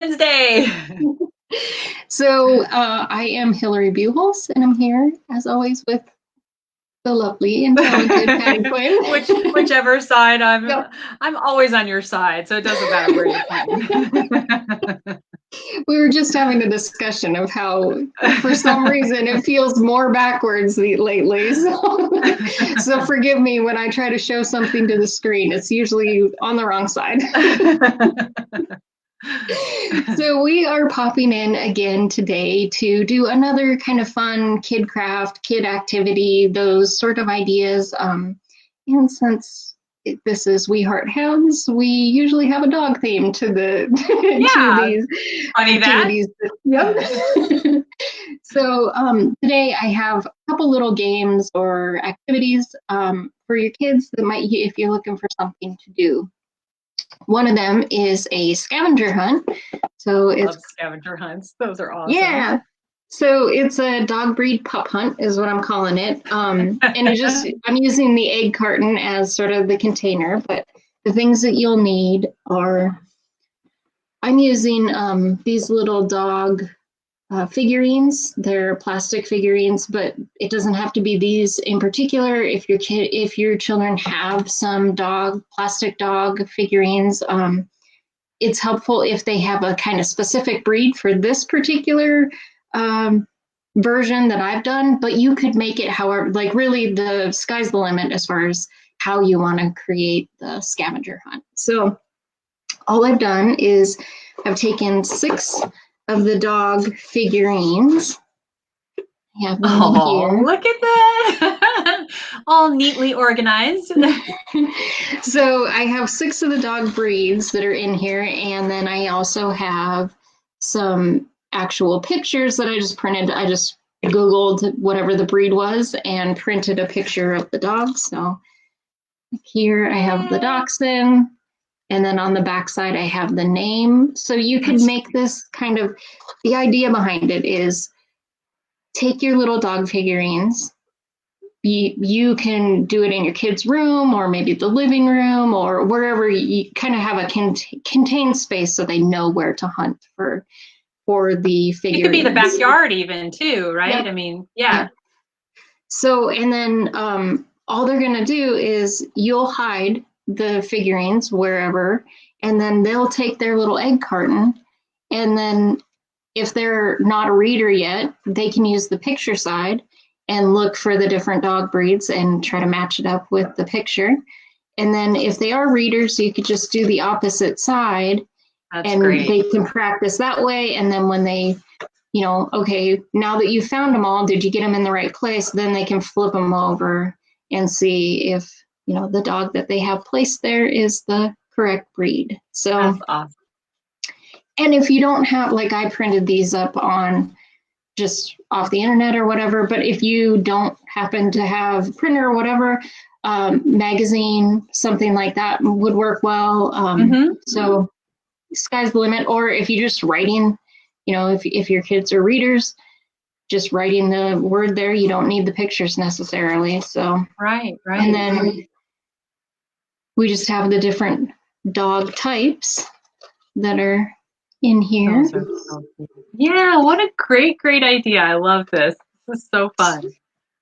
Wednesday. So I am Hillary Buchholz, and I'm here, as always, with the lovely and talented Patty Quinn. Whichever side Yep. I'm always on your side, so it doesn't matter where you point. We were just having a discussion of how, for some reason, it feels more backwards lately. So forgive me when I try to show something to the screen. It's usually on the wrong side. So we are popping in again today to do another kind of fun kid craft, kid activity, those sort of ideas. And since this is We Heart Hounds, we usually have a dog theme to the to these funny activities. That. Yep. So today I have a couple little games or activities for your kids that might, if you're looking for something to do. One of them is a scavenger hunt. So I love scavenger hunts. Those are awesome. Yeah. So it's a dog breed pup hunt is what I'm calling it. And I'm using the egg carton as sort of the container, but the things that you'll need are, I'm using these little dog figurines. They're plastic figurines, but it doesn't have to be these in particular. If your children have some plastic dog figurines, it's helpful if they have a kind of specific breed for this particular version that I've done, but you could make it however, like really the sky's the limit as far as how you want to create the scavenger hunt. So all I've done is I've taken 6 of the dog figurines. I have them in here. Look at that. All neatly organized. So I have 6 of the dog breeds that are in here, and then I also have some actual pictures that I just printed. I just Googled whatever the breed was and printed a picture of the dog. So here I have the dachshund, and then on the back side I have the name. So you could make this kind of, the idea behind it is take your little dog figurines. You can do it in your kids' room or maybe the living room or wherever you kind of have a contained space so they know where to hunt for the figurines. It could be the backyard even too, right? Yep. I mean, yeah. So, and then all they're going to do is you'll hide the figurines wherever, and then they'll take their little egg carton, and then if they're not a reader yet, they can use the picture side and look for the different dog breeds and try to match it up with the picture. And then if they are readers, you could just do the opposite side. That's and great. They can practice that way. And then when they, okay, now that you found them all, did you get them in the right place? Then they can flip them over and see if, the dog that they have placed there is the correct breed. So that's awesome. And if you don't have, like I printed these up on just off the internet or whatever, but if you don't happen to have a printer or whatever, magazine, something like that would work well. So sky's the limit. Or if you're just writing, if your kids are readers, just writing the word there, you don't need the pictures necessarily. So right. And then we just have the different dog types that are in here. Yeah, what a great idea. I love this. This is so fun.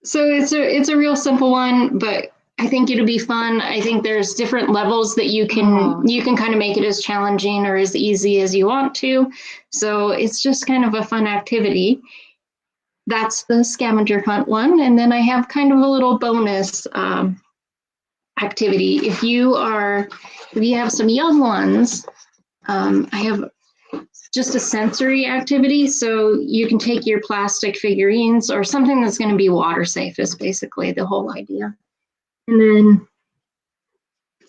So it's a real simple one, but I think it'll be fun. I think there's different levels that you can kind of make it as challenging or as easy as you want to. So it's just kind of a fun activity. That's the scavenger hunt one. And then I have kind of a little bonus activity. If you have some young ones, I have just a sensory activity. So you can take your plastic figurines or something that's going to be water safe is basically the whole idea. And then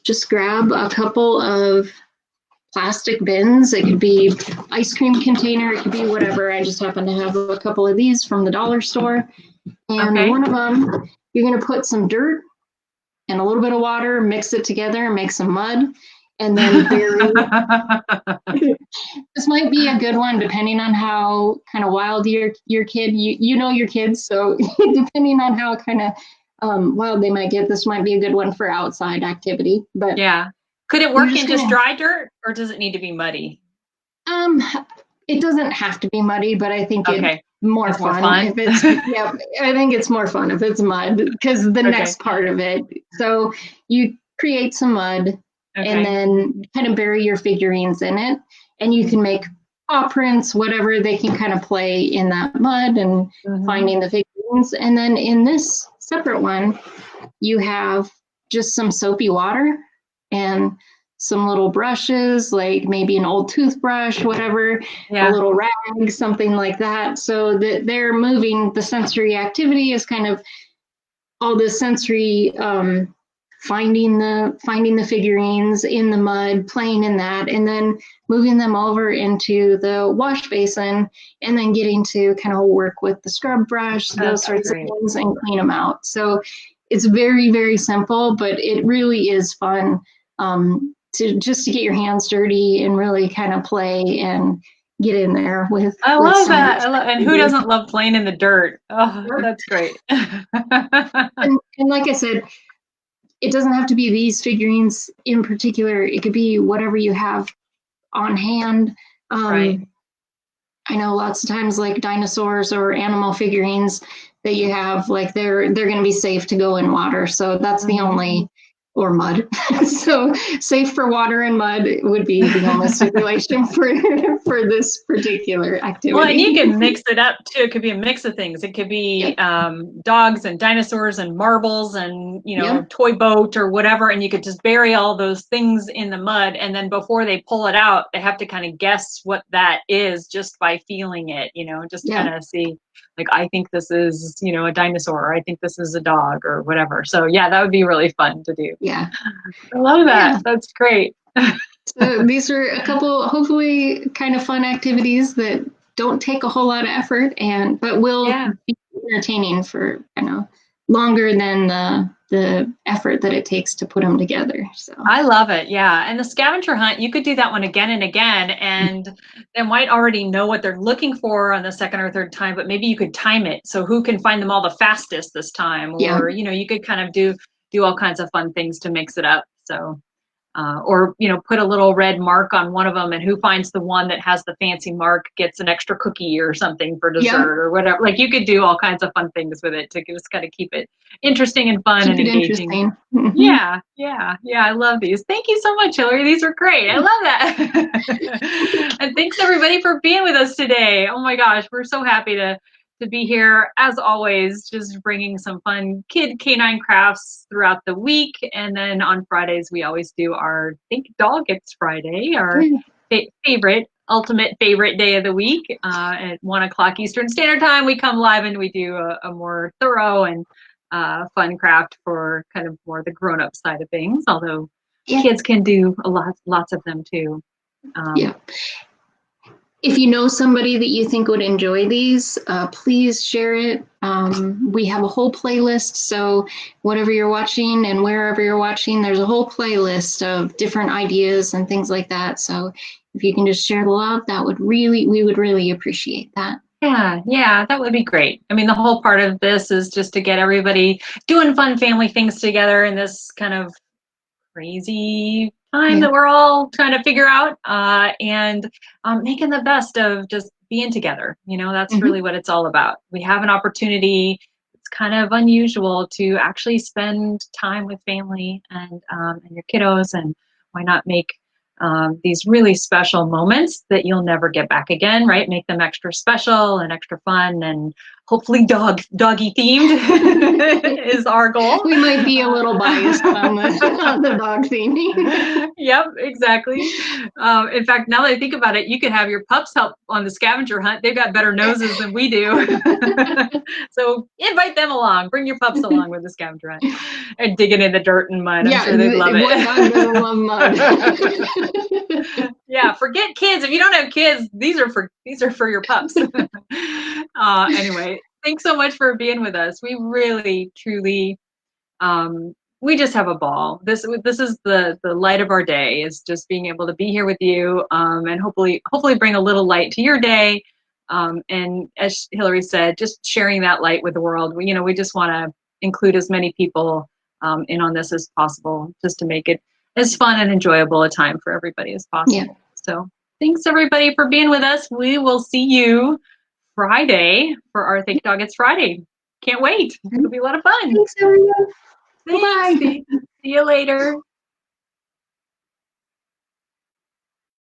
just grab a couple of plastic bins. It could be ice cream container. It could be whatever. I just happen to have a couple of these from the dollar store. And one of them, you're going to put some dirt and a little bit of water, mix it together and make some mud. And then this might be a good one depending on how kind of wild your kid, you know your kids, so depending on how kind of wild they might get, this might be a good one for outside activity. But yeah, could it work in just dry dirt, or does it need to be muddy? Um, it doesn't have to be muddy, but I think it's Okay. more It's more fun fun? if it's, yeah, I think it's more fun if it's mud because the Okay. next part of it. So you create some mud and Okay. then kind of bury your figurines in it, and you can make paw prints, whatever they can kind of play in that mud and Hmm. finding the figurines. And then in this separate one, you have just some soapy water and some little brushes, like maybe an old toothbrush, whatever, a Yeah. little rag, something like that. So that they're moving, the sensory activity is kind of all the sensory finding the figurines in the mud, playing in that, and then moving them over into the wash basin, and then getting to kind of work with the scrub brush, those That's sorts of great. things, and clean them out. So it's very, very simple, but it really is fun to just to get your hands dirty and really kind of play and get in there I with love some of that. these And who activities. doesn't love playing in the dirt? Oh, that's great. And like I said, it doesn't have to be these figurines in particular. It could be whatever you have on hand. Right. I know lots of times like dinosaurs or animal figurines that you have, like they're going to be safe to go in water. So that's the Hmm. only, or mud. So safe for water and mud would be the only stipulation for this particular Well, and you activity. can mix it up too. It could be a mix of things. It could be Yep. dogs and dinosaurs and marbles and, Yep. toy boat or whatever. And you could just bury all those things in the mud. And then before they pull it out, they have to kind of guess what that is just by feeling it, just kind Yep. of see, like, I think this is, a dinosaur, or I think this is a dog or whatever. So, yeah, that would be really fun to do. Yeah. I love that. Yeah. That's great. So these are a couple hopefully kind of fun activities that don't take a whole lot of effort and but will Yeah. be entertaining for longer than the effort that it takes to put them together. So I love it. Yeah. And the scavenger hunt, you could do that one again and again, and they might already know what they're looking for on the second or third time, but maybe you could time it. So who can find them all the fastest this time? yeah, Or, you could kind of do all kinds of fun things to mix it up. So or put a little red mark on one of them, and who finds the one that has the fancy mark gets an extra cookie or something for yeah, dessert or whatever. Like, you could do all kinds of fun things with it to just kind of keep it interesting and fun keep and it engaging. interesting. Mhm. Yeah, yeah, yeah. I love these. Thank you so much, Hillary. These are great. I love that. And thanks everybody for being with us today. Oh my gosh, we're so happy to be here as always, just bringing some fun kid canine crafts throughout the week. And then on Fridays, we always do our Think Dog It's Friday, our Yeah, ultimate favorite day of the week. At 1 o'clock Eastern Standard Time, we come live and we do a more thorough and fun craft for kind of more the grown-up side of things, although yeah, kids can do lots of them too. yeah. Um, If you know somebody that you think would enjoy these, please share it. We have a whole playlist. So, whatever you're watching and wherever you're watching, there's a whole playlist of different ideas and things like that. So, if you can just share the love, we would really appreciate that. yeah, yeah, that would be great. I mean, the whole part of this is just to get everybody doing fun family things together in this kind of crazy time Yeah. that we're all trying to figure out, and making the best of just being together. That's Mm-hmm. really what it's all about. We have an opportunity. It's kind of unusual to actually spend time with family and your kiddos, and why not make these really special moments that you'll never get back again, right? Make them extra special and extra fun, and hopefully doggy themed is our goal. We might be a little biased on the dog theming. Yep, exactly. In fact, now that I think about it, you could have your pups help on the scavenger hunt. They've got better noses than we do. So invite them along. Bring your pups along with the scavenger hunt and digging in the dirt and mud. I'm Yeah, sure they'd love what dog doesn't it. love mud? Yeah, forget kids. If you don't have kids, these are for your pups. Anyway, thanks so much for being with us. We really, truly, we just have a ball. This is the light of our day, is just being able to be here with you, and hopefully bring a little light to your day. And as Hillary said, just sharing that light with the world. We just want to include as many people in on this as possible, just to make it as fun and enjoyable a time for everybody as Yeah. possible. So Thanks everybody for being with us. We will see you Friday for our Thank Dog It's Friday. Can't wait. It'll be a lot of fun. Thanks, everyone. Thanks. Bye-bye. See you later.